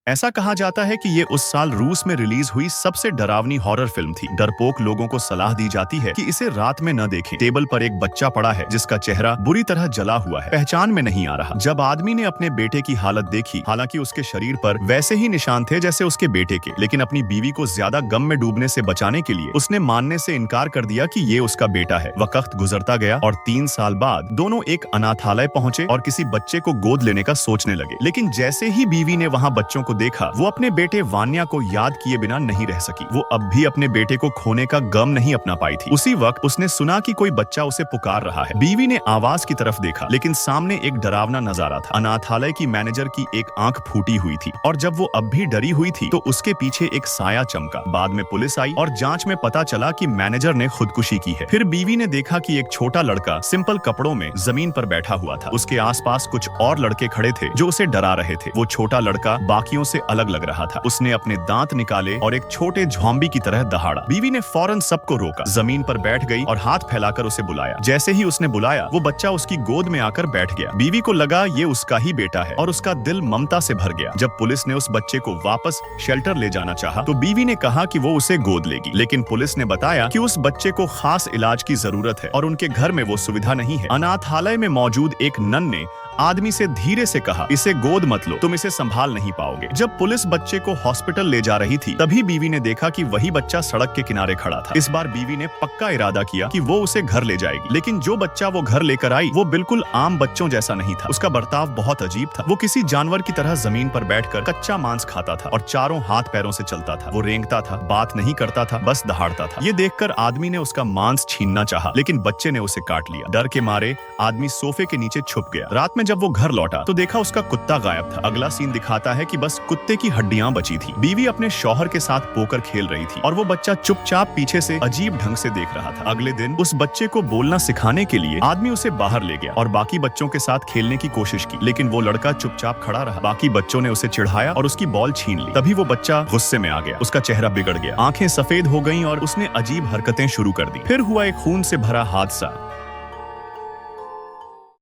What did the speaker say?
ऐसा कहा जाता है कि ये उस साल रूस में रिलीज हुई सबसे डरावनी हॉरर फिल्म थी। डरपोक लोगों को सलाह दी जाती है कि इसे रात में न देखें। टेबल पर एक बच्चा पड़ा है जिसका चेहरा बुरी तरह जला हुआ है, पहचान में नहीं आ रहा। जब आदमी ने अपने बेटे की हालत देखी, हालांकि उसके शरीर पर वैसे ही निशान थे जैसे उसके बेटे के, लेकिन अपनी बीवी को ज्यादा गम में डूबने से बचाने के लिए उसने मानने से इनकार कर दिया कि ये उसका बेटा है। वक्त गुजरता गया और 3 साल बाद दोनों एक अनाथालय पहुंचे और किसी बच्चे को गोद लेने का सोचने लगे। लेकिन जैसे ही बीवी ने वहां बच्चों को देखा, वो अपने बेटे वान्या को याद किए बिना नहीं रह सकी। वो अब भी अपने बेटे को खोने का गम नहीं अपना पाई थी। उसी वक्त उसने सुना कि कोई बच्चा उसे पुकार रहा है। बीवी ने आवाज की तरफ देखा, लेकिन सामने एक डरावना नजारा था। अनाथालय की मैनेजर की एक आंख फूटी हुई थी और जब वो अब भी डरी हुई थी तो उसके पीछे एक साया चमका। बाद में पुलिस आई और जांच में पता चला कि मैनेजर ने खुदकुशी की है। फिर बीवी ने देखा कि एक छोटा लड़का सिंपल कपड़ों में जमीन पर बैठा हुआ था। उसके आसपास कुछ और लड़के खड़े थे जो उसे डरा रहे थे। वो छोटा लड़का बाकियों से अलग लग रहा था। उसने अपने दांत निकाले और एक छोटे झोंबी की तरह दहाड़ा। बीवी ने फौरन सबको रोका, जमीन पर बैठ गई और हाथ फैलाकर उसे बुलाया। जैसे ही उसने बुलाया, वो बच्चा उसकी गोद में आकर बैठ गया। बीवी को लगा ये उसका ही बेटा है और उसका दिल ममता से भर गया। जब पुलिस ने उस बच्चे को वापस शेल्टर ले जाना चाहा, तो बीवी ने कहा कि वो उसे गोद लेगी, लेकिन पुलिस ने बताया कि उस बच्चे को खास इलाज की जरूरत है और उनके घर में वो सुविधा नहीं है। अनाथालय में मौजूद एक नन ने आदमी से धीरे से कहा, इसे गोद मत लो, तुम इसे संभाल नहीं पाओगे। जब पुलिस बच्चे को हॉस्पिटल ले जा रही थी, तभी बीवी ने देखा कि वही बच्चा सड़क के किनारे खड़ा था। इस बार बीवी ने पक्का इरादा किया कि वो उसे घर ले जाएगी, लेकिन जो बच्चा वो घर लेकर आई, वो बिल्कुल आम बच्चों जैसा नहीं था। उसका बर्ताव बहुत अजीब था। वो किसी जानवर की तरह जमीन पर बैठकर कच्चा मांस खाता था और चारों हाथ पैरों से चलता था। वो रेंगता था, बात नहीं करता था, बस दहाड़ता था। ये देखकर आदमी ने उसका मांस छीनना चाहा, लेकिन बच्चे ने उसे काट लिया। डर के मारे आदमी सोफे के नीचे छुप गया। रात में जब वो घर लौटा तो देखा उसका कुत्ता गायब था। अगला सीन दिखाता है कि बस कुत्ते की हड्डियां बची थी। बीवी अपने शौहर के साथ पोकर खेल रही थी और वो बच्चा चुपचाप पीछे से अजीब ढंग से देख रहा था। अगले दिन उस बच्चे को बोलना सिखाने के लिए आदमी उसे बाहर ले गया और बाकी बच्चों के साथ खेलने की कोशिश की, लेकिन वो लड़का चुपचाप खड़ा रहा। बाकी बच्चों ने उसे चिढ़ाया और उसकी बॉल छीन ली। तभी वो बच्चा गुस्से में आ गया। उसका चेहरा बिगड़ गया, आंखें सफेद हो गईं और उसने अजीब हरकतें शुरू कर दी। फिर हुआ एक खून से भरा हादसा।